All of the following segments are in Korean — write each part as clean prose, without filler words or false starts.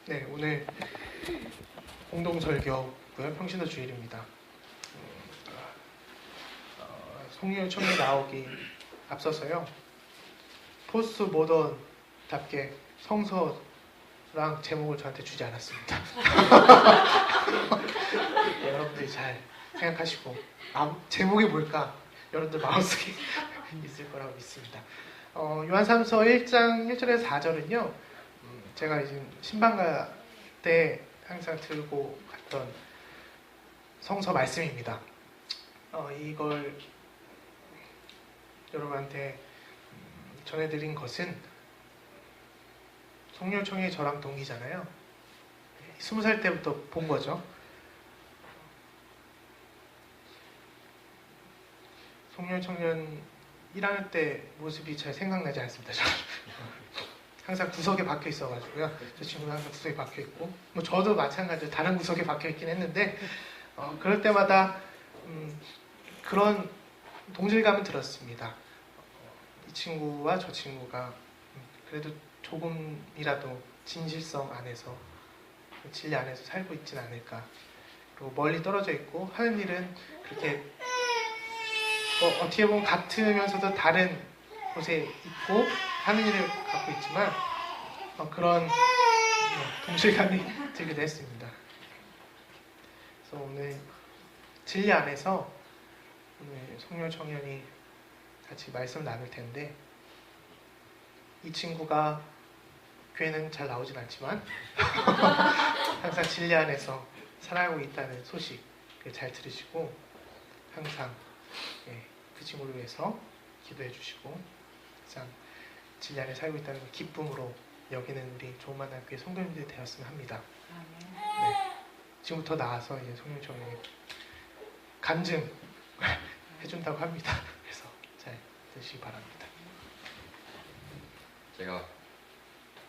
네, 오늘 공동설교고요. 평신도 주일입니다. 송유 청년 나오기 앞서서요. 포스트 모던답게 성서랑 제목을 저한테 주지 않았습니다. 네, 여러분들이 잘 생각하시고 제목이 뭘까? 여러분들 마음속에 있을 거라고 믿습니다. 요한삼서 1장 1절에서 4절은요. 제가 이제 신방가 때 항상 들고 갔던 성서 말씀입니다. 이걸 여러분한테 전해드린 것은 송유청이 저랑 동기잖아요. 20살 때부터 본 거죠. 송유청년 1학년 때 모습이 잘 생각나지 않습니다. 저는. 항상 구석에 박혀 있어가지고요. 저 친구는 항상 구석에 박혀 있고, 뭐 저도 마찬가지로 다른 구석에 박혀 있긴 했는데, 그럴 때마다 그런 동질감을 들었습니다. 이 친구와 저 친구가 그래도 조금이라도 진실성 안에서, 진리 안에서 살고 있진 않을까. 그리고 멀리 떨어져 있고 하는 일은 그렇게 어떻게 보면 같으면서도 다른 곳에 있고 하는 일을 갖고 있지만 그런 동질감이 들기도 했습니다. 그래서 오늘 진리 안에서 오늘 송유 청년이 같이 말씀 나눌 텐데, 이 친구가 교회는 잘 나오진 않지만 항상 진리 안에서 살아가고 있다는 소식을 잘 들으시고 항상 그 친구를 위해서 기도해 주시고 항상 진리 안에 살고 있다는 걸 기쁨으로 여기는 우리 좋은 만남 교회 성도님들이 되었으면 합니다. 네. 지금부터 나와서 이제 송유 청년이 간증 해준다고 합니다. 그래서 잘 들으시기 바랍니다. 제가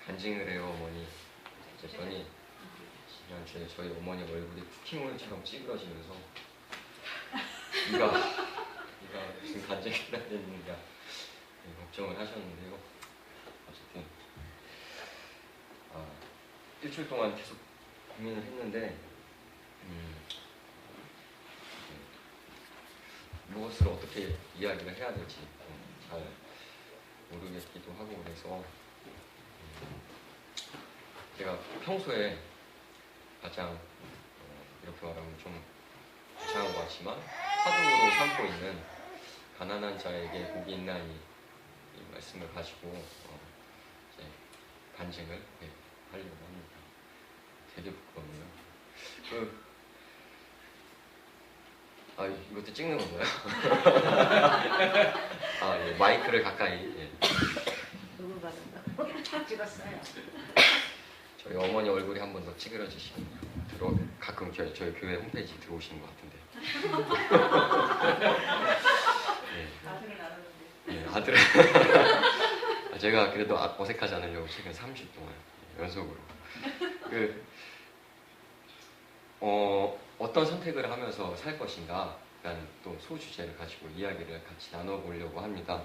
간증을 해요. 어머니 전이 저희 어머니 얼굴이 쿠키몰처럼 찌그러지면서 네가 무슨 간증을 해야 되는가 걱정을 하셨는데요. 어쨌든 일주일 동안 계속 고민을 했는데 무엇을 어떻게 이야기를 해야 될지 잘 모르겠기도 하고, 그래서 제가 평소에 가장 이렇게 말하면 좀 이상한 것 같지만 화두로 삼고 있는 가난한 자에게 복이 있나 이 말씀을 가지고 이제 간증을 하려고 합니다. 되게 부끄럽네요. 이것도 찍는 건가요? 예, 마이크를 가까이. 누구 받은다고? 다 찍었어요. 저희 어머니 얼굴이 한 번 더 찌그러지시네요. 가끔 저희 교회 홈페이지 들어오시는 것 같은데. 아들은 안 오는데. 네, 아들. 제가 그래도 어색하지 않으려고 최근 30 동안 연속으로 어떤 선택을 하면서 살 것인가 라는 또 소주제를 가지고 이야기를 같이 나눠보려고 합니다.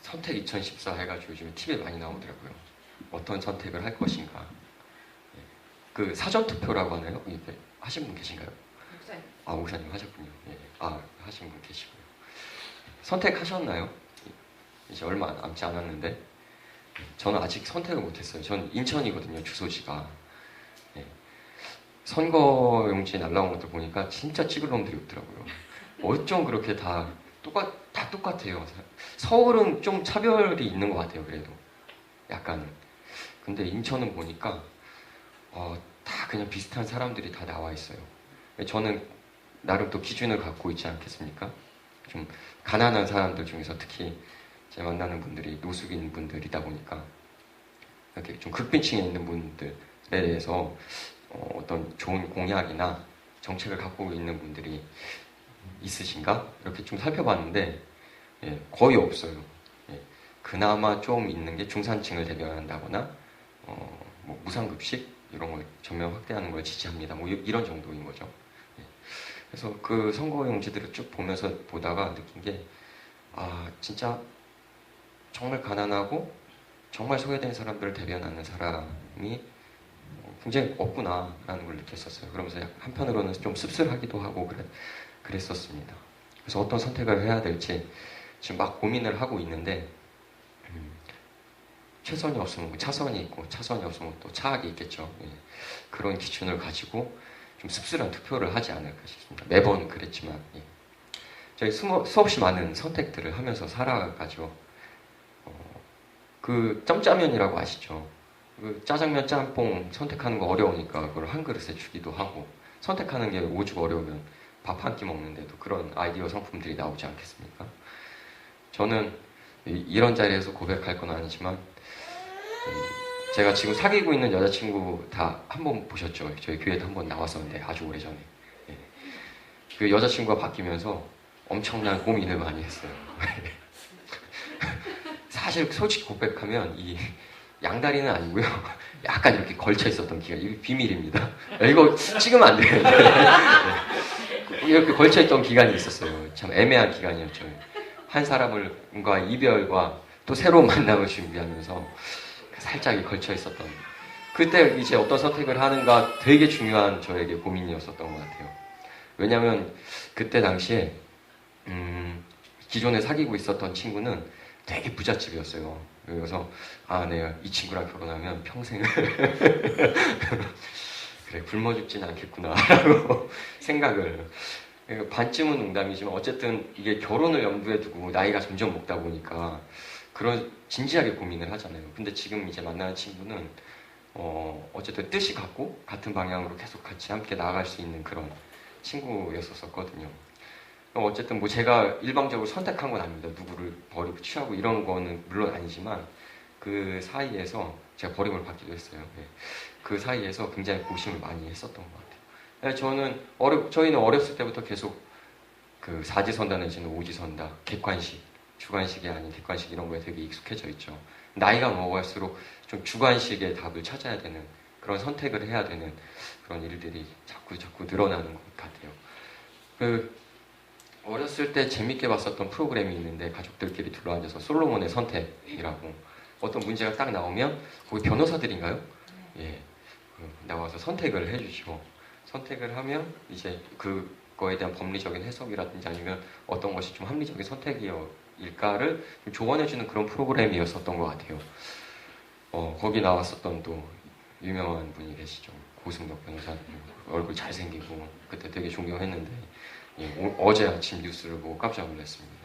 선택 2014 해가지고 요즘에 TV에 많이 나오더라고요. 어떤 선택을 할 것인가. 그 사전투표라고 하나요? 이게 하신 분 계신가요? 목사님. 목사님 하셨군요. 예. 하신 분 계시고요. 선택하셨나요? 이제 얼마 남지 않았는데 저는 아직 선택을 못했어요. 전 인천이거든요, 주소지가. 선거용지에 날라온 것들 보니까 진짜 찍을 놈들이 없더라고요. 어쩜 그렇게 다 똑같아요. 서울은 좀 차별이 있는 것 같아요, 그래도. 약간은. 근데 인천은 보니까 다 그냥 비슷한 사람들이 다 나와 있어요. 저는 나름 또 기준을 갖고 있지 않겠습니까? 좀 가난한 사람들 중에서 특히 제가 만나는 분들이 노숙인 분들이다 보니까 이렇게 좀 극빈층에 있는 분들에 대해서 어떤 좋은 공약이나 정책을 갖고 있는 분들이 있으신가? 이렇게 좀 살펴봤는데 거의 없어요. 그나마 좀 있는 게 중산층을 대변한다거나 뭐 무상급식 이런 걸 전면 확대하는 걸 지지합니다. 뭐 이런 정도인 거죠. 그래서 그 선거용지들을 쭉 보면서 보다가 느낀 게 진짜 정말 가난하고 정말 소외된 사람들을 대변하는 사람이 굉장히 없구나라는 걸 느꼈었어요. 그러면서 한편으로는 좀 씁쓸하기도 하고 그랬었습니다. 그래서 어떤 선택을 해야 될지 지금 막 고민을 하고 있는데 최선이 없으면 차선이 있고 차선이 없으면 또 차악이 있겠죠. 예. 그런 기준을 가지고 좀 씁쓸한 투표를 하지 않을까 싶습니다. 매번 그랬지만 예. 저희 수없이 많은 선택들을 하면서 살아가죠. 그 점짜면이라고 아시죠? 그 짜장면, 짬뽕 선택하는 거 어려우니까 그걸 한 그릇에 주기도 하고 선택하는 게 오죽 어려우면 밥 한 끼 먹는데도 그런 아이디어 상품들이 나오지 않겠습니까? 저는 이런 자리에서 고백할 건 아니지만 제가 지금 사귀고 있는 여자친구 다 한 번 보셨죠? 저희 교회도 한 번 나왔었는데 아주 오래전에 예. 그 여자친구가 바뀌면서 엄청난 고민을 많이 했어요. 사실 솔직히 고백하면 이 양다리는 아니고요. 약간 이렇게 걸쳐 있었던 기간, 이거 비밀입니다. 이거 찍으면 안 돼요. 이렇게 걸쳐 있던 기간이 있었어요. 참 애매한 기간이었죠. 한 사람과 이별과 또 새로운 만남을 준비하면서 살짝 걸쳐 있었던. 그때 이제 어떤 선택을 하는가 되게 중요한 저에게 고민이었었던 것 같아요. 왜냐하면 그때 당시에 기존에 사귀고 있었던 친구는 되게 부잣집이었어요. 그래서 내가 이 친구랑 결혼하면 평생을 그래 굶어 죽진 않겠구나라고 생각을 반쯤은 농담이지만 어쨌든 이게 결혼을 염두에 두고 나이가 점점 먹다 보니까 그런 진지하게 고민을 하잖아요. 근데 지금 이제 만나는 친구는 어쨌든 뜻이 같고 같은 방향으로 계속 같이 함께 나아갈 수 있는 그런 친구였었거든요. 어쨌든 뭐 제가 일방적으로 선택한 건 아닙니다. 누구를 버리고 취하고 이런 거는 물론 아니지만 그 사이에서 제가 버림을 받기도 했어요. 네. 그 사이에서 굉장히 고심을 많이 했었던 것 같아요. 저희는 어렸을 때부터 계속 그 사지선다 내지는 오지선다, 객관식, 주관식이 아닌 객관식 이런 거에 되게 익숙해져 있죠. 나이가 먹을수록 좀 주관식의 답을 찾아야 되는 그런 선택을 해야 되는 그런 일들이 자꾸 늘어나는 것 같아요. 어렸을 때 재밌게 봤었던 프로그램이 있는데 가족들끼리 둘러앉아서 솔로몬의 선택이라고 어떤 문제가 딱 나오면 거기 변호사들인가요? 예, 나와서 선택을 해주죠. 선택을 하면 이제 그거에 대한 법리적인 해석이라든지 아니면 어떤 것이 좀 합리적인 선택일까를 좀 조언해주는 그런 프로그램이었었던 것 같아요. 거기 나왔었던 또 유명한 분이 계시죠. 고승덕 변호사. 얼굴 잘생기고 그때 되게 존경했는데 예, 어제 아침 뉴스를 보고 깜짝 놀랐습니다.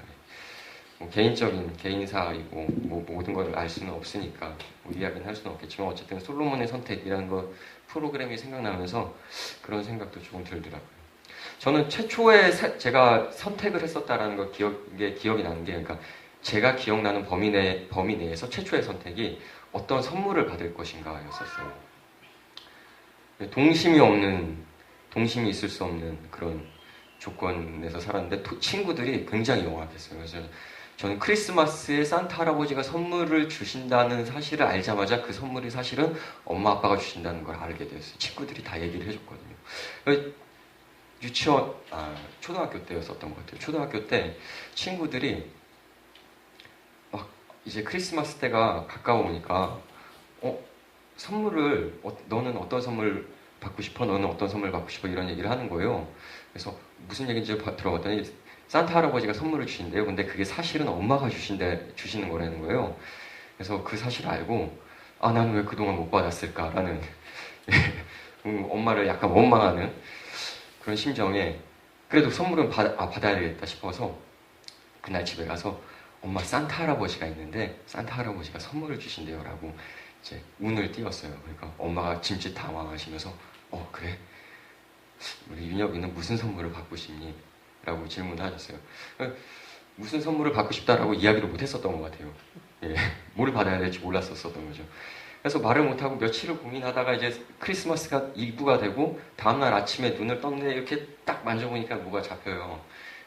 개인적인 개인사이고 모든 걸 알 수는 없으니까 이야기는 할 수는 없겠지만 어쨌든 솔로몬의 선택이라는 거 프로그램이 생각나면서 그런 생각도 조금 들더라고요. 저는 최초에 제가 선택을 했었다라는 거 기억이 나는 게 그러니까 제가 기억나는 범위 내에서 최초의 선택이 어떤 선물을 받을 것인가였었어요. 동심이 있을 수 없는 그런 조건에서 살았는데 친구들이 굉장히 영악했어요. 그래서 저는 크리스마스에 산타 할아버지가 선물을 주신다는 사실을 알자마자 그 선물이 사실은 엄마 아빠가 주신다는 걸 알게 되었어요. 친구들이 다 얘기를 해줬거든요. 초등학교 때였었던 것 같아요. 초등학교 때 친구들이 막 이제 크리스마스 때가 가까워오니까 선물을 너는 어떤 선물 받고 싶어? 너는 어떤 선물 받고 싶어? 이런 얘기를 하는 거예요. 그래서 무슨 얘기인지 들어봤더니 산타 할아버지가 선물을 주신대요. 근데 그게 사실은 엄마가 주시는 거라는 거예요. 그래서 그 사실을 알고 나는 왜 그동안 못 받았을까라는 엄마를 약간 원망하는 그런 심정에 그래도 선물은 받아야겠다 싶어서 그날 집에 가서 엄마 산타 할아버지가 있는데 산타 할아버지가 선물을 주신대요 라고 이제 운을 띄웠어요. 그러니까 엄마가 짐짓 당황하시면서 그래? 우리 윤혁이는 무슨 선물을 받고 싶니? 라고 질문을 하셨어요. 무슨 선물을 받고 싶다라고 이야기를 못했었던 것 같아요. 예, 뭘 받아야 될지 몰랐었던 거죠. 그래서 말을 못하고 며칠을 고민하다가 이제 크리스마스가 이브가 되고 다음날 아침에 눈을 떴는데 이렇게 딱 만져보니까 뭐가 잡혀요.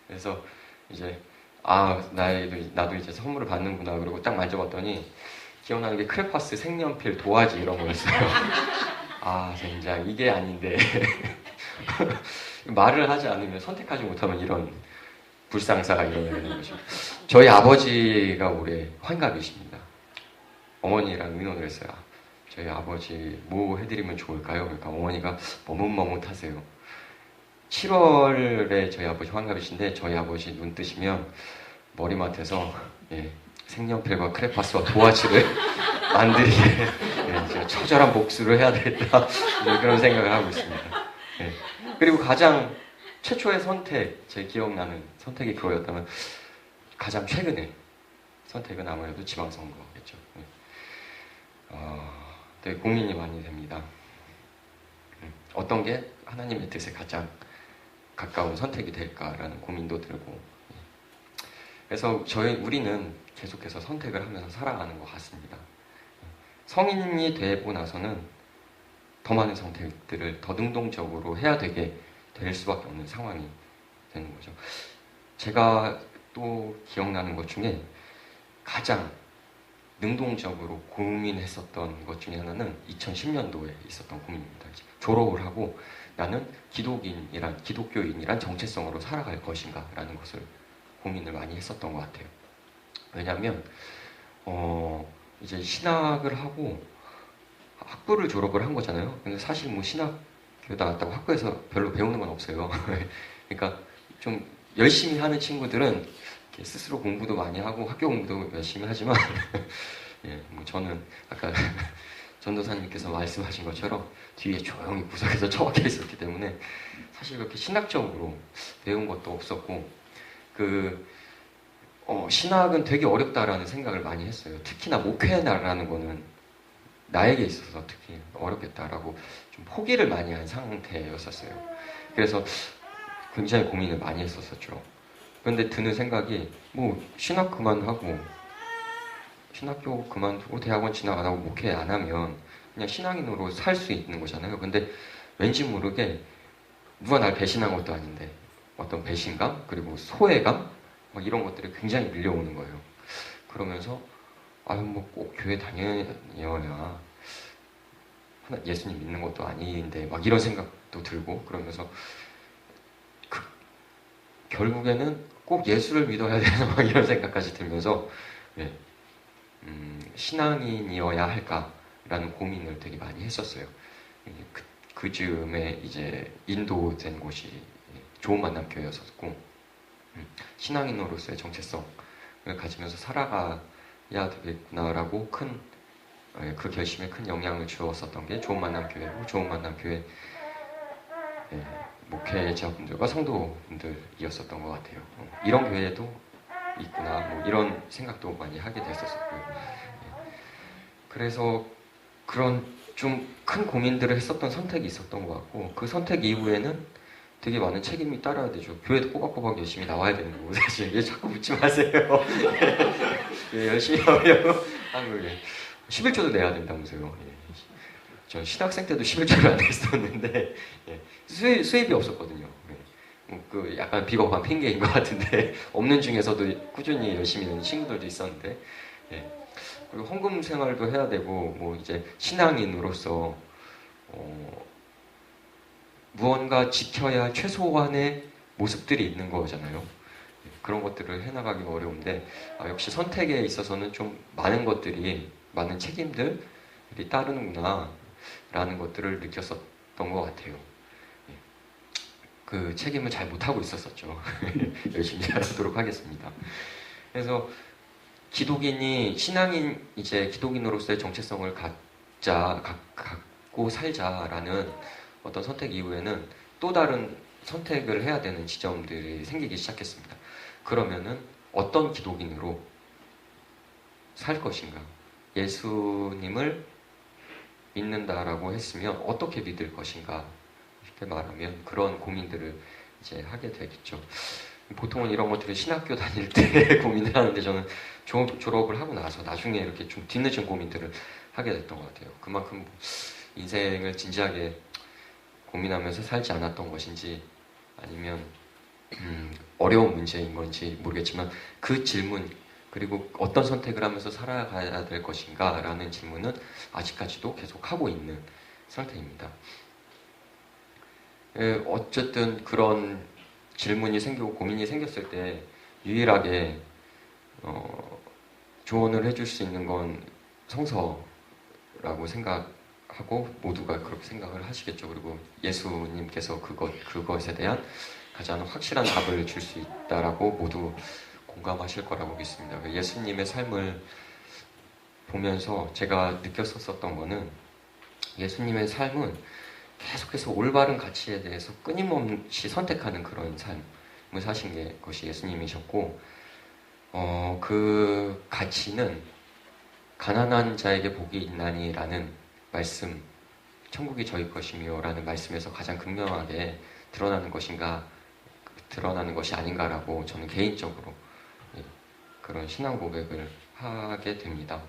그래서 이제 나도 이제 선물을 받는구나 그러고 딱 만져봤더니 기억나는 게 크레파스, 색연필, 도화지 이런 거였어요. 진짜 이게 아닌데 말을 하지 않으면 선택하지 못하면 이런 불상사가 일어나는 거죠. 저희 아버지가 올해 환갑이십니다. 어머니랑 의논을 했어요. 저희 아버지 뭐 해드리면 좋을까요? 그러니까 어머니가 머뭇머뭇하세요. 7월에 저희 아버지 환갑이신데 저희 아버지 눈 뜨시면 머리맡에서 색연필과 크레파스와 도화지를 만들게 제가 처절한 복수를 해야 되겠다 그런 생각을 하고 있습니다. 그리고 가장 최초의 선택, 제 기억나는 선택이 그거였다면 가장 최근에 선택은 아무래도 지방선거겠죠. 되게 고민이 많이 됩니다. 어떤 게 하나님의 뜻에 가장 가까운 선택이 될까라는 고민도 들고, 그래서 우리는 계속해서 선택을 하면서 살아가는 것 같습니다. 성인이 되고 나서는 더 많은 선택들을 더 능동적으로 해야 되게 될 수밖에 없는 상황이 되는 거죠. 제가 또 기억나는 것 중에 가장 능동적으로 고민했었던 것 중에 하나는 2010년도에 있었던 고민입니다. 졸업을 하고 나는 기독교인이란 정체성으로 살아갈 것인가 라는 것을 고민을 많이 했었던 것 같아요. 왜냐하면 이제 신학을 하고 학부를 졸업을 한 거잖아요. 근데 사실 뭐 신학교 나왔다고 학교에서 별로 배우는 건 없어요. 그러니까 좀 열심히 하는 친구들은 스스로 공부도 많이 하고 학교 공부도 열심히 하지만 뭐 저는 아까 전도사님께서 말씀하신 것처럼 뒤에 조용히 구석에서 처박혀 있었기 때문에 사실 그렇게 신학적으로 배운 것도 없었고 신학은 되게 어렵다라는 생각을 많이 했어요. 특히나 목회라는 거는 나에게 있어서 특히 어렵겠다라고 좀 포기를 많이 한 상태였었어요. 그래서 굉장히 고민을 많이 했었죠. 그런데 드는 생각이 뭐 신학 그만하고 신학교 그만두고 대학원 진학 안 하고 목회 안 하면 그냥 신앙인으로 살 수 있는 거잖아요. 근데 왠지 모르게 누가 날 배신한 것도 아닌데 어떤 배신감 그리고 소외감 막 이런 것들이 굉장히 밀려오는 거예요. 그러면서 뭐 꼭 교회 다녀야 예수님 믿는 것도 아닌데 막 이런 생각도 들고 그러면서 결국에는 꼭 예수를 믿어야 되나 막 이런 생각까지 들면서 신앙인이어야 할까라는 고민을 되게 많이 했었어요. 그 즈음에 이제 인도된 곳이 좋은 만남 교회였었고 신앙인으로서의 정체성을 가지면서 살아가야 되겠구나라고 그 결심에 큰 영향을 주었었던 게 좋은 만남 교회고 좋은 만남 교회 목회자분들과 성도분들이었었던 것 같아요. 이런 교회도 있구나 뭐 이런 생각도 많이 하게 됐었고요. 그래서 그런 좀 큰 고민들을 했었던 선택이 있었던 것 같고 그 선택 이후에는 되게 많은 책임이 따라야 되죠. 교회도 꼬박꼬박 열심히 나와야 되는 거고 사실 자꾸 묻지 마세요. 열심히 하려고 하는 거예요. 11조도 내야 된다면서요. 전 신학생 때도 11조를 안 냈었는데 수입이 없었거든요. 그 약간 비겁한 핑계인 것 같은데 없는 중에서도 꾸준히 열심히 내는 친구들도 있었는데 그리고 헌금 생활도 해야 되고 뭐 이제 신앙인으로서 무언가 지켜야 할 최소한의 모습들이 있는 거잖아요. 그런 것들을 해나가기가 어려운데 역시 선택에 있어서는 좀 많은 책임들이 따르는구나 라는 것들을 느꼈었던 것 같아요. 그 책임을 잘 못하고 있었었죠. 열심히 잘하도록 하겠습니다. 그래서 기독인으로서의 정체성을 갖고 살자라는 어떤 선택 이후에는 또 다른 선택을 해야 되는 지점들이 생기기 시작했습니다. 그러면은 어떤 기독인으로 살 것인가? 예수님을 믿는다라고 했으면 어떻게 믿을 것인가? 이렇게 말하면 그런 고민들을 이제 하게 되겠죠. 보통은 이런 것들을 신학교 다닐 때 고민을 하는데 저는 졸업을 하고 나서 나중에 이렇게 좀 뒤늦은 고민들을 하게 됐던 것 같아요. 그만큼 인생을 진지하게 고민하면서 살지 않았던 것인지 아니면 어려운 문제인 건지 모르겠지만 그 질문 그리고 어떤 선택을 하면서 살아가야 될 것인가 라는 질문은 아직까지도 계속 하고 있는 상태입니다. 어쨌든 그런 질문이 생기고 고민이 생겼을 때 유일하게 조언을 해줄 수 있는 건 성서라고 생각하고 모두가 그렇게 생각을 하시겠죠. 그리고 예수님께서 그것에 대한 가장 확실한 답을 줄 수 있다라고 모두 공감하실 거라고 믿습니다. 예수님의 삶을 보면서 제가 느꼈었던 거는 예수님의 삶은 계속해서 올바른 가치에 대해서 끊임없이 선택하는 그런 삶을 사신 것이 예수님이셨고, 그 가치는 가난한 자에게 복이 있나니라는 말씀, 천국이 저희 것이며라는 말씀에서 가장 극명하게 드러나는 것이 아닌가라고 저는 개인적으로 그런 신앙 고백을 하게 됩니다.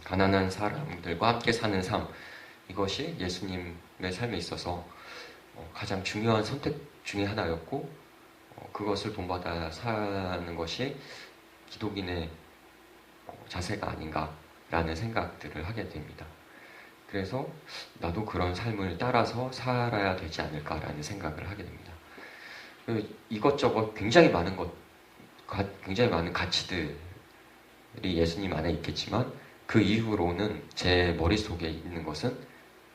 가난한 사람들과 함께 사는 삶, 이것이 예수님의 삶에 있어서 가장 중요한 선택 중에 하나였고, 그것을 본받아 사는 것이 기독인의 자세가 아닌가라는 생각들을 하게 됩니다. 그래서 나도 그런 삶을 따라서 살아야 되지 않을까라는 생각을 하게 됩니다. 이것저것 굉장히 많은 가치들이 예수님 안에 있겠지만, 그 이후로는 제 머릿속에 있는 것은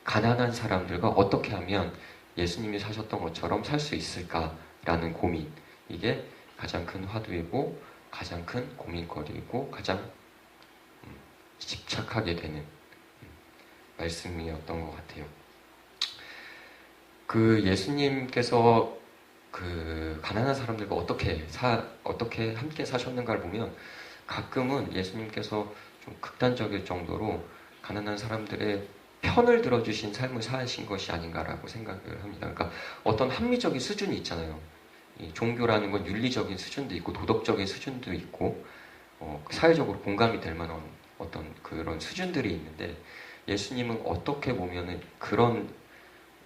가난한 사람들과 어떻게 하면 예수님이 사셨던 것처럼 살 수 있을까라는 고민, 이게 가장 큰 화두이고 가장 큰 고민거리이고 가장 집착하게 되는 말씀이었던 것 같아요. 그 예수님께서 그 가난한 사람들과 어떻게 함께 사셨는가를 보면, 가끔은 예수님께서 좀 극단적일 정도로 가난한 사람들의 편을 들어주신 삶을 사신 것이 아닌가라고 생각을 합니다. 그러니까 어떤 합리적인 수준이 있잖아요. 이 종교라는 건 윤리적인 수준도 있고 도덕적인 수준도 있고 사회적으로 공감이 될 만한 어떤 그런 수준들이 있는데, 예수님은 어떻게 보면은 그런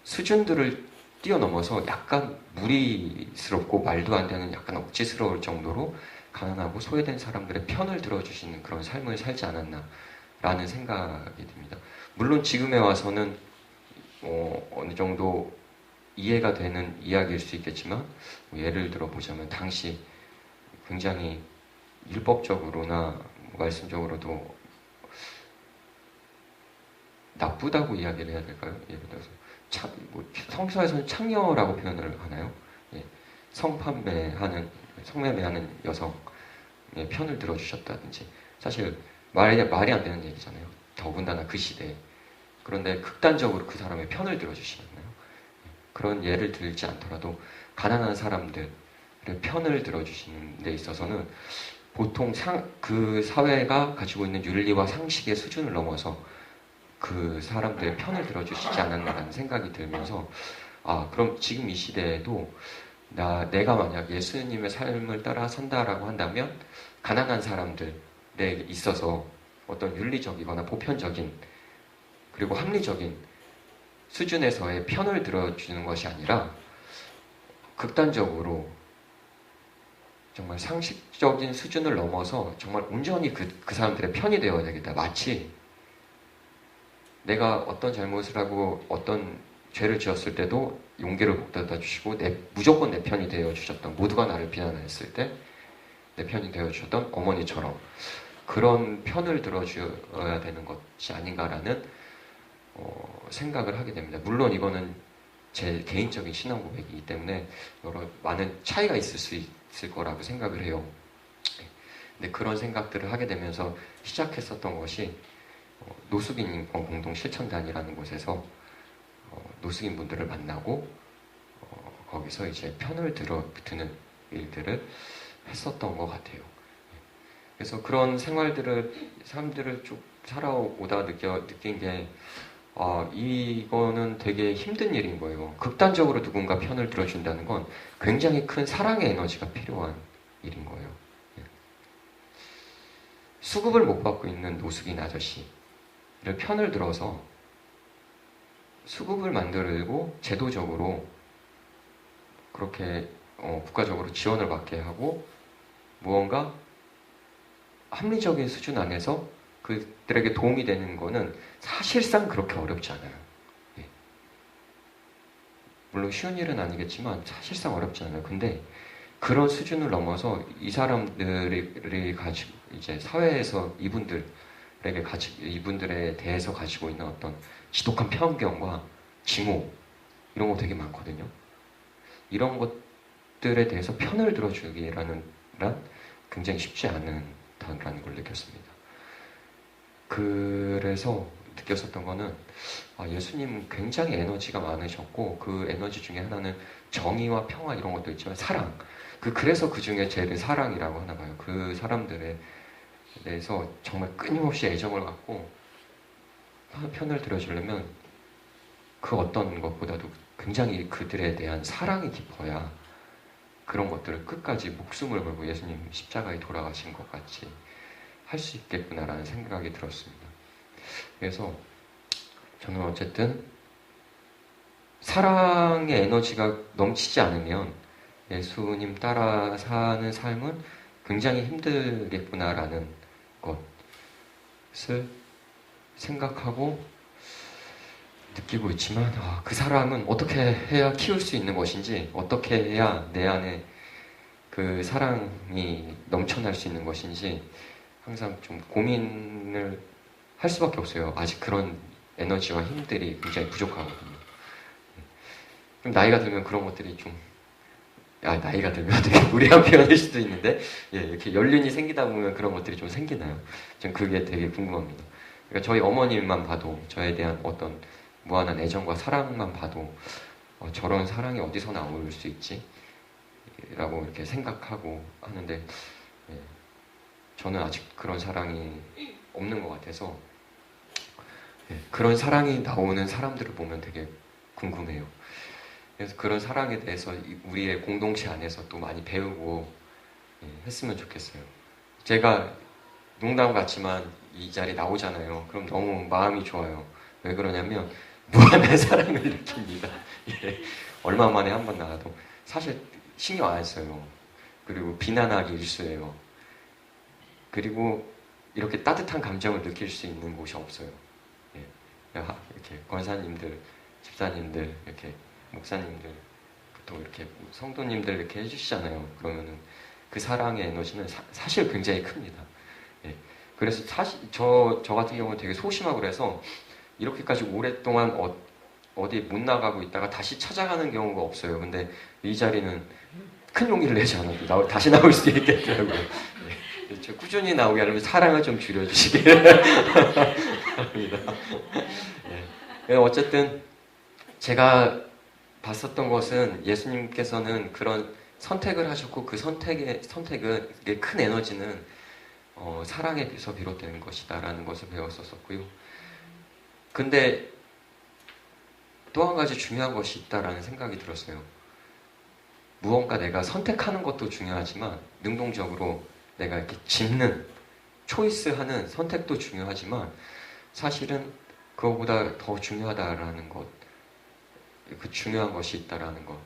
수준들을 뛰어넘어서 약간 무리스럽고 말도 안 되는 약간 억지스러울 정도로 가난하고 소외된 사람들의 편을 들어주시는 그런 삶을 살지 않았나라는 생각이 듭니다. 물론 지금에 와서는 어느 정도 이해가 되는 이야기일 수 있겠지만, 예를 들어 보자면 당시 굉장히 율법적으로나 말씀적으로도 나쁘다고 이야기를 해야 될까요? 예를 들어서 성서에서는 창녀라고 표현을 하나요? 예, 성매매하는 여성의 편을 들어주셨다든지, 사실 말이 안 되는 얘기잖아요. 더군다나 그 시대에. 그런데 극단적으로 그 사람의 편을 들어주시잖아요. 그런 예를 들지 않더라도 가난한 사람들의 편을 들어주시는 데 있어서는 보통 그 사회가 가지고 있는 윤리와 상식의 수준을 넘어서 그 사람들의 편을 들어주시지 않았나라는 생각이 들면서, 그럼 지금 이 시대에도 내가 만약 예수님의 삶을 따라 산다라고 한다면 가난한 사람들에 있어서 어떤 윤리적이거나 보편적인 그리고 합리적인 수준에서의 편을 들어주는 것이 아니라 극단적으로 정말 상식적인 수준을 넘어서 정말 온전히 그 사람들의 편이 되어야 되겠다. 마치 내가 어떤 잘못을 하고 어떤 죄를 지었을 때도 용기를 북돋아 주시고 무조건 내 편이 되어 주셨던, 모두가 나를 비난했을 때 내 편이 되어 주셨던 어머니처럼 그런 편을 들어줘야 되는 것이 아닌가라는 생각을 하게 됩니다. 물론 이거는 제 개인적인 신앙 고백이기 때문에 많은 차이가 있을 수 있을 거라고 생각을 해요. 근데 그런 생각들을 하게 되면서 시작했었던 것이 노숙인 인권 공동 실천단이라는 곳에서 노숙인 분들을 만나고 거기서 이제 편을 드는 일들을 했었던 것 같아요. 그래서 그런 사람들을 쭉 살아오다 느낀 게, 이거는 되게 힘든 일인 거예요. 극단적으로 누군가 편을 들어준다는 건 굉장히 큰 사랑의 에너지가 필요한 일인 거예요. 수급을 못 받고 있는 노숙인 아저씨를 편을 들어서 수급을 만들고 제도적으로 그렇게 국가적으로 지원을 받게 하고 무언가 합리적인 수준 안에서 그들에게 도움이 되는 거는 사실상 그렇게 어렵지 않아요. 예. 물론 쉬운 일은 아니겠지만 사실상 어렵지 않아요. 근데 그런 수준을 넘어서 이 사람들이 가지고 이제 사회에서 이분들이 이분들에 대해서 가지고 있는 어떤 지독한 편견과 징후 이런 거 되게 많거든요. 이런 것들에 대해서 편을 들어주기라는 란 굉장히 쉽지 않다는 걸 느꼈습니다. 그래서 느꼈었던 거는 예수님은 굉장히 에너지가 많으셨고 그 에너지 중에 하나는 정의와 평화 이런 것도 있지만 사랑. 그래서 그 중에 제일 사랑이라고 하나 봐요. 그 사람들에 대해서 정말 끊임없이 애정을 갖고 편을 들어주려면 그 어떤 것보다도 굉장히 그들에 대한 사랑이 깊어야 그런 것들을 끝까지 목숨을 걸고 예수님 십자가에 돌아가신 것 같이 할 수 있겠구나라는 생각이 들었습니다. 그래서 저는 어쨌든 사랑의 에너지가 넘치지 않으면 예수님 따라 사는 삶은 굉장히 힘들겠구나라는 것을 생각하고 느끼고 있지만 그 사랑은 어떻게 해야 키울 수 있는 것인지, 어떻게 해야 내 안에 그 사랑이 넘쳐날 수 있는 것인지 항상 좀 고민을 할 수밖에 없어요. 아직 그런 에너지와 힘들이 굉장히 부족하거든요. 좀 나이가 들면 그런 것들이 좀 나이가 들면 되게 무리한 표현일 수도 있는데 이렇게 연륜이 생기다 보면 그런 것들이 좀 생기나요? 전 그게 되게 궁금합니다. 그러니까 저희 어머님만 봐도 저에 대한 어떤 무한한 애정과 사랑만 봐도 저런 사랑이 어디서 나올 수 있지? 라고 이렇게 생각하고 하는데 저는 아직 그런 사랑이 없는 것 같아서 그런 사랑이 나오는 사람들을 보면 되게 궁금해요. 그래서 그런 사랑에 대해서 우리의 공동체 안에서 또 많이 배우고 했으면 좋겠어요. 제가 농담 같지만 이 자리에 나오잖아요. 그럼 너무 마음이 좋아요. 왜 그러냐면 무한한 사랑을 느낍니다. 얼마 만에 한 번 나와도 사실 신경 안 써요. 그리고 비난하기 일쑤예요. 그리고 이렇게 따뜻한 감정을 느낄 수 있는 곳이 없어요. 이렇게 권사님들, 집사님들, 이렇게 목사님들, 또 이렇게 성도님들 이렇게 해주시잖아요. 그러면은 그 사랑의 에너지는 사실 굉장히 큽니다. 그래서 사실 저 같은 경우는 되게 소심하고 그래서 이렇게까지 오랫동안 어디 못 나가고 있다가 다시 찾아가는 경우가 없어요. 근데 이 자리는 큰 용기를 내지 않아도 다시 나올 수 있겠더라고요. 꾸준히 나오게 하려면 사랑을 좀 줄여주시길 바랍니다. 어쨌든 제가 봤었던 것은 예수님께서는 그런 선택을 하셨고 그 선택은 큰 에너지는 사랑에서 비롯되는 것이다라는 것을 배웠었고요. 근데 또 한 가지 중요한 것이 있다라는 생각이 들었어요. 무언가 내가 선택하는 것도 중요하지만 능동적으로 내가 이렇게 짚는, 초이스하는 선택도 중요하지만 사실은 그거보다 더 중요하다라는 것, 그 중요한 것이 있다라는 것.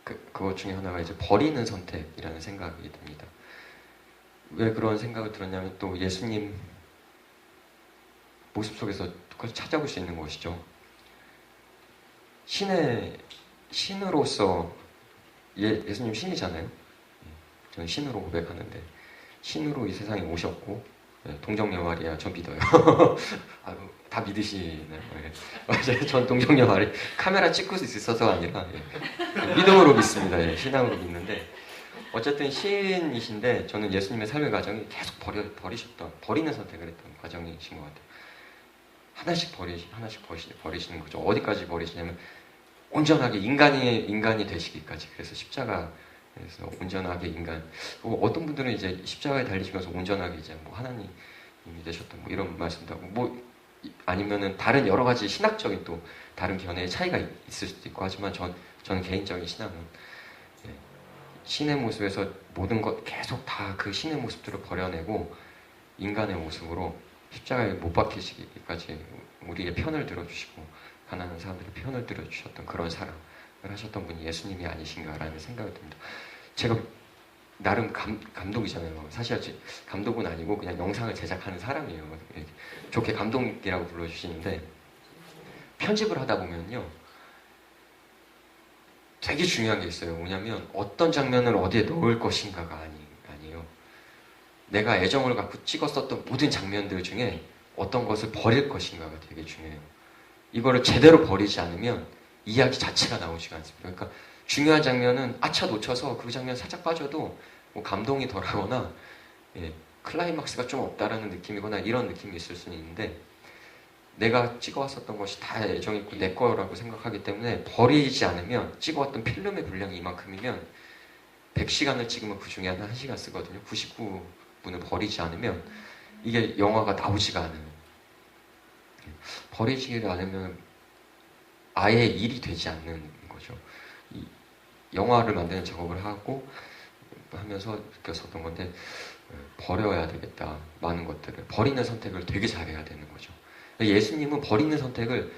그것 중에 하나가 이제 버리는 선택이라는 생각이 듭니다. 왜 그런 생각을 들었냐면 또 예수님 모습 속에서 그걸 찾아볼 수 있는 것이죠. 신으로서 예수님 신이잖아요. 저는 신으로 고백하는데 신으로 이 세상에 오셨고 동정녀 마리아 저 믿어요. 다 믿으시나요? 전 동정녀 마리아 카메라 찍고 있어서가 아니라 믿음으로 믿습니다. 신앙으로 믿는데 어쨌든 신이신데 저는 예수님의 삶의 과정이 계속 버리는 선택을 했던 과정이신 것 같아요. 하나씩 버리시는 거죠. 어디까지 버리시냐면 온전하게 인간이 되시기까지. 그래서 십자가에서 온전하게 인간. 어떤 분들은 이제 십자가에 달리시면서 온전하게 이제 하나님이 되셨던 이런 말씀도 하고 아니면은 다른 여러 가지 신학적인 또 다른 견해의 차이가 있을 수도 있고 하지만 저는 개인적인 신앙은 신의 모습에서 모든 것 계속 다 그 신의 모습들을 버려내고 인간의 모습으로 십자가에 못 박히시기까지 우리의 편을 들어주시고 가난한 사람들의 편을 들어주셨던 그런 사랑을 하셨던 분이 예수님이 아니신가라는 생각이 듭니다. 제가 나름 감독이잖아요. 사실 감독은 아니고 그냥 영상을 제작하는 사람이에요. 좋게 감독이라고 불러주시는데 편집을 하다 보면요 되게 중요한 게 있어요. 뭐냐면 어떤 장면을 어디에 넣을 것인가가 아니에요. 내가 애정을 갖고 찍었었던 모든 장면들 중에 어떤 것을 버릴 것인가가 되게 중요해요. 이거를 제대로 버리지 않으면 이야기 자체가 나오지가 않습니다. 그러니까 중요한 장면은 아차 놓쳐서 그 장면 살짝 빠져도 뭐 감동이 덜하거나 예, 클라이막스가 좀 없다라는 느낌이거나 이런 느낌이 있을 수는 있는데 내가 찍어왔었던 것이 다 애정 있고 내 거라고 생각하기 때문에 버리지 않으면 찍어왔던 필름의 분량이 이만큼이면 100시간을 찍으면 그 중에 한 1시간 쓰거든요. 99분을 버리지 않으면 이게 영화가 나오지가 않아요. 버리지 않으면 아예 일이 되지 않는 거죠. 이 영화를 만드는 작업을 하고 하면서 느꼈었던 건데 버려야 되겠다. 많은 것들을 버리는 선택을 되게 잘해야 되는 거죠. 예수님은 버리는 선택을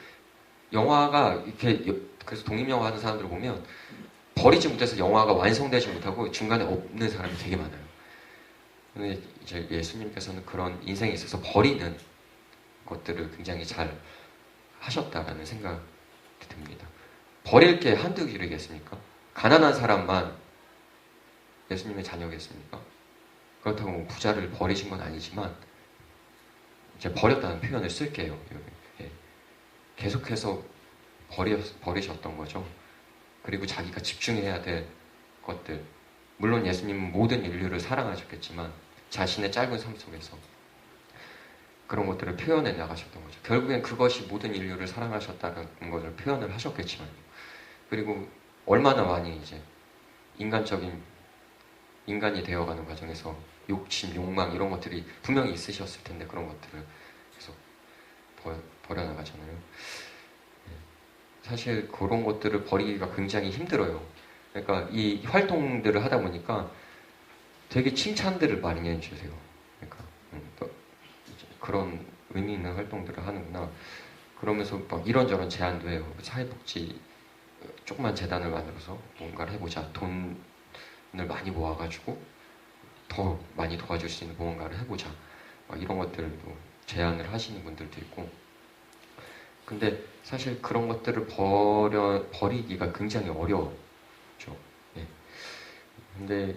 영화가 이렇게 그래서 독립영화 하는 사람들을 보면 버리지 못해서 영화가 완성되지 못하고 중간에 없는 사람이 되게 많아요. 근데 이제 예수님께서는 그런 인생에 있어서 버리는 것들을 굉장히 잘 하셨다라는 생각이 듭니다. 버릴 게 한두 길이겠습니까? 가난한 사람만 예수님의 자녀겠습니까? 그렇다고 뭐 부자를 버리신 건 아니지만 이제 버렸다는 표현을 쓸게요. 예. 계속해서 버리셨던 거죠. 그리고 자기가 집중해야 될 것들. 물론 예수님은 모든 인류를 사랑하셨겠지만 자신의 짧은 삶 속에서 그런 것들을 표현해 나가셨던 거죠. 결국엔 그것이 모든 인류를 사랑하셨다는 것을 표현을 하셨겠지만 그리고 얼마나 많이 이제 인간이 되어가는 과정에서 욕심, 욕망 이런 것들이 분명히 있으셨을 텐데 그런 것들을 계속 버려나가잖아요. 사실 그런 것들을 버리기가 굉장히 힘들어요. 그러니까 이 활동들을 하다 보니까 되게 칭찬들을 많이 해주세요. 그러니까 그런 의미 있는 활동들을 하는구나. 그러면서 막 이런저런 제안도 해요. 사회복지 조그만 재단을 만들어서 뭔가를 해보자. 돈을 많이 모아가지고 더 많이 도와줄 수 있는 무언가를 해보자. 막 이런 것들도 제안을 하시는 분들도 있고. 근데 사실 그런 것들을 버리기가 굉장히 어려워죠. 예. 근데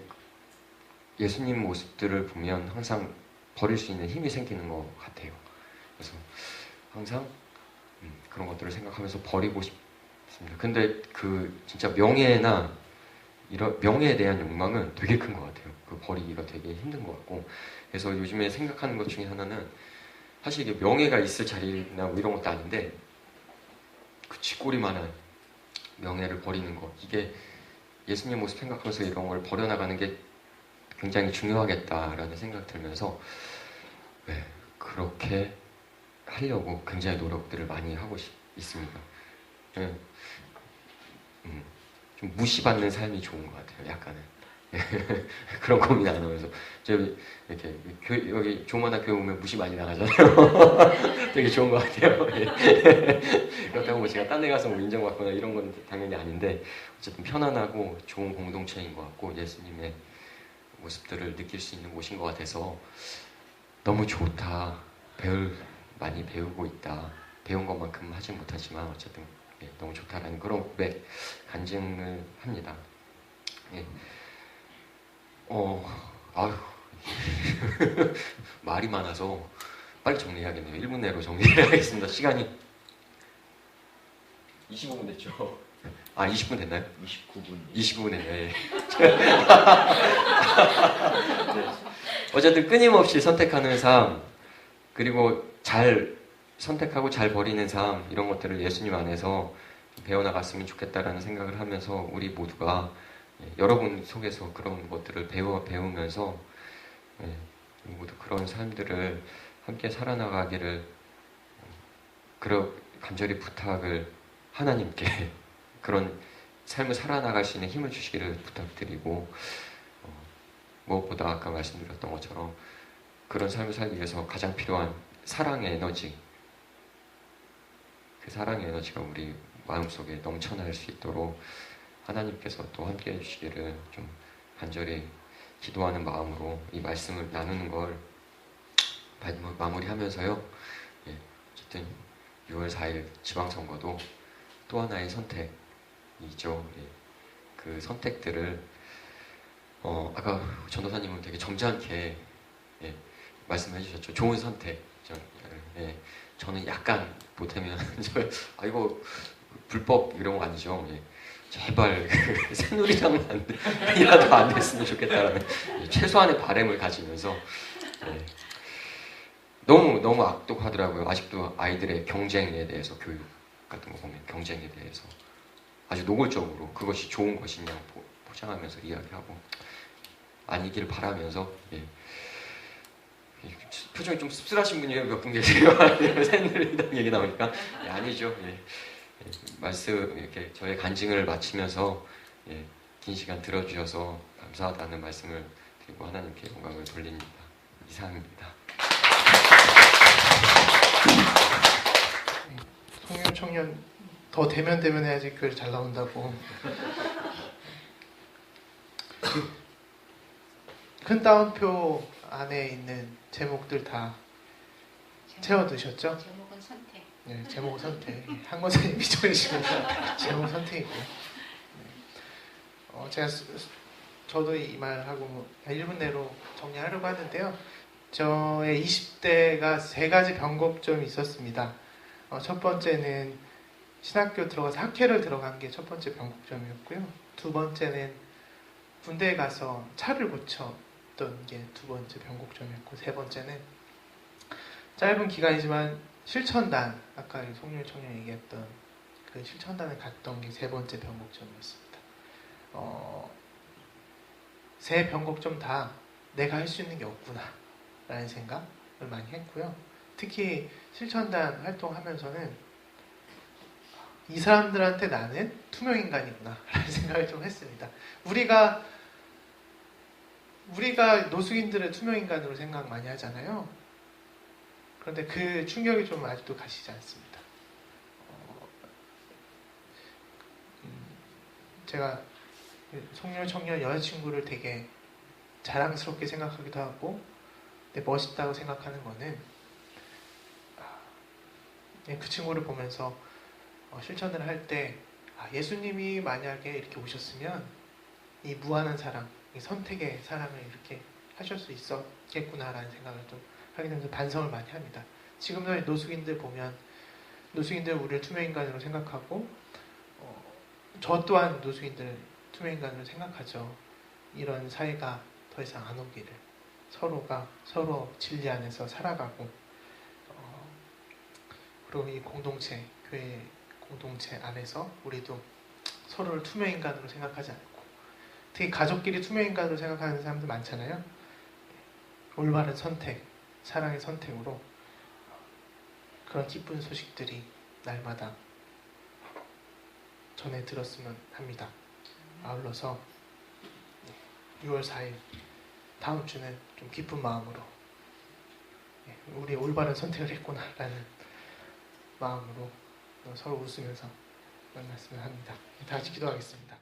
예수님 모습들을 보면 항상 버릴 수 있는 힘이 생기는 것 같아요. 그래서 항상 그런 것들을 생각하면서 버리고 싶습니다. 근데 그 진짜 명예나 이런 명예에 대한 욕망은 되게 큰 것 같아요. 그 버리기가 되게 힘든 것 같고. 그래서 요즘에 생각하는 것 중에 하나는 사실 이게 명예가 있을 자리나 뭐 이런 것도 아닌데 그 쥐꼬리만한 명예를 버리는 것 이게 예수님 모습 생각하면서 이런 걸 버려나가는 게 굉장히 중요하겠다라는 생각 들면서 그렇게 하려고 굉장히 노력들을 많이 하고 있습니다. 네. 좀 무시받는 삶이 좋은 것 같아요. 약간은 그런 고민 안 하면서 이렇게 여기 조만한 교회 오면 무시 많이 나가잖아요. 되게 좋은 것 같아요. 그렇다고 뭐 제가 딴 데 가서 뭐 인정받거나 이런 건 당연히 아닌데 어쨌든 편안하고 좋은 공동체인 것 같고 예수님의 모습들을 느낄 수 있는 곳인 것 같아서 너무 좋다. 많이 배우고 있다. 배운 것만큼 하진 못하지만 어쨌든 너무 좋다라는 그런 고백 간증을 합니다. 예. 아유 말이 많아서 빨리 정리해야겠네요. 1분 내로 정리해야겠습니다. 시간이 25분 됐죠? 20분 됐나요? 29분 됐네요. 예. 네. 어쨌든 끊임없이 선택하는 삶 그리고 잘 선택하고 잘 버리는 삶 이런 것들을 예수님 안에서 배워나갔으면 좋겠다라는 생각을 하면서 우리 모두가 여러분 속에서 그런 것들을 배우면서 모두 그런 삶들을 함께 살아나가기를 간절히 부탁을 하나님께 그런 삶을 살아나갈 수 있는 힘을 주시기를 부탁드리고 무엇보다 아까 말씀드렸던 것처럼 그런 삶을 살기 위해서 가장 필요한 사랑의 에너지 그 사랑의 에너지가 우리 마음속에 넘쳐날 수 있도록 하나님께서 또 함께 해주시기를 좀 간절히 기도하는 마음으로 이 말씀을 나누는 걸 마무리하면서요. 어쨌든 6월 4일 지방선거도 또 하나의 선택이죠. 그 선택들을 아까 전도사님은 되게 점잖게 예, 말씀해 주셨죠. 좋은 선택. 예, 저는 약간 보태면 이거 불법 이런 거 아니죠. 예, 제발 새누리당만이라도 안 됐으면 좋겠다라는 최소한의 바람을 가지면서 예, 너무 악독하더라고요. 아직도 아이들의 경쟁에 대해서 교육 같은 거 보면 경쟁에 대해서 아주 노골적으로 그것이 좋은 것이냐 포장하면서 이야기하고 아니길 바라면서 예. 표정이 좀 씁쓸하신 분이 몇 분 계세요. 새누리당 얘기 나오니까 예, 아니죠. 예. 예, 말씀 이렇게 저의 간증을 마치면서 예, 긴 시간 들어주셔서 감사하다는 말씀을 드리고 하나님께 영광을 돌립니다. 이상입니다. 송년 청년 더 대면 해야지 글 잘 나온다고. 큰 따옴표 안에 있는 제목들 다 채워두셨죠? 제목은 선택. 네, 제목 선택. 한권 선생님이 정해주시면 제목 선택이고. 네. 저도 이 말하고 1분 내로 정리하려고 하는데요. 저의 20대가 3가지 변곡점이 있었습니다. 첫 번째는 신학교 들어가서 학회를 들어간 게 첫 번째 변곡점이었고요. 두 번째는 군대에 가서 차를 고쳤던 게 두 번째 변곡점이었고, 세 번째는 짧은 기간이지만 실천단, 아까 송윤 청년 얘기했던 그 실천단을 갔던 게 세 번째 변곡점이었습니다. 세 변곡점 다 내가 할 수 있는 게 없구나 라는 생각을 많이 했고요. 특히 실천단 활동하면서는 이 사람들한테 나는 투명인간이구나 라는 생각을 좀 했습니다. 우리가 노숙인들을 투명인간으로 생각 많이 하잖아요. 그런데 그 충격이 좀 아직도 가시지 않습니다. 제가 송년 청년 여자친구를 되게 자랑스럽게 생각하기도 하고 멋있다고 생각하는 거는 그 친구를 보면서 실천을 할 때 예수님이 만약에 이렇게 오셨으면 이 무한한 사랑, 이 선택의 사랑을 이렇게 하실 수 있었겠구나라는 생각을 좀 하게 되면서 반성을 많이 합니다. 지금도 노숙인들 보면 노숙인들 우리를 투명인간으로 생각하고 저 또한 노숙인들 투명인간으로 생각하죠. 이런 사회가 더 이상 안 오기를, 서로가 서로 진리 안에서 살아가고 그리고 이 공동체, 교회 공동체 안에서 우리도 서로를 투명인간으로 생각하지 않고, 특히 가족끼리 투명인간으로 생각하는 사람들 많잖아요. 올바른 선택, 사랑의 선택으로 그런 기쁜 소식들이 날마다 전해 들었으면 합니다. 아울러서 6월 4일 다음 주는 좀 기쁜 마음으로 우리 올바른 선택을 했구나라는 마음으로 서로 웃으면서 만났으면 합니다. 다 같이 기도하겠습니다.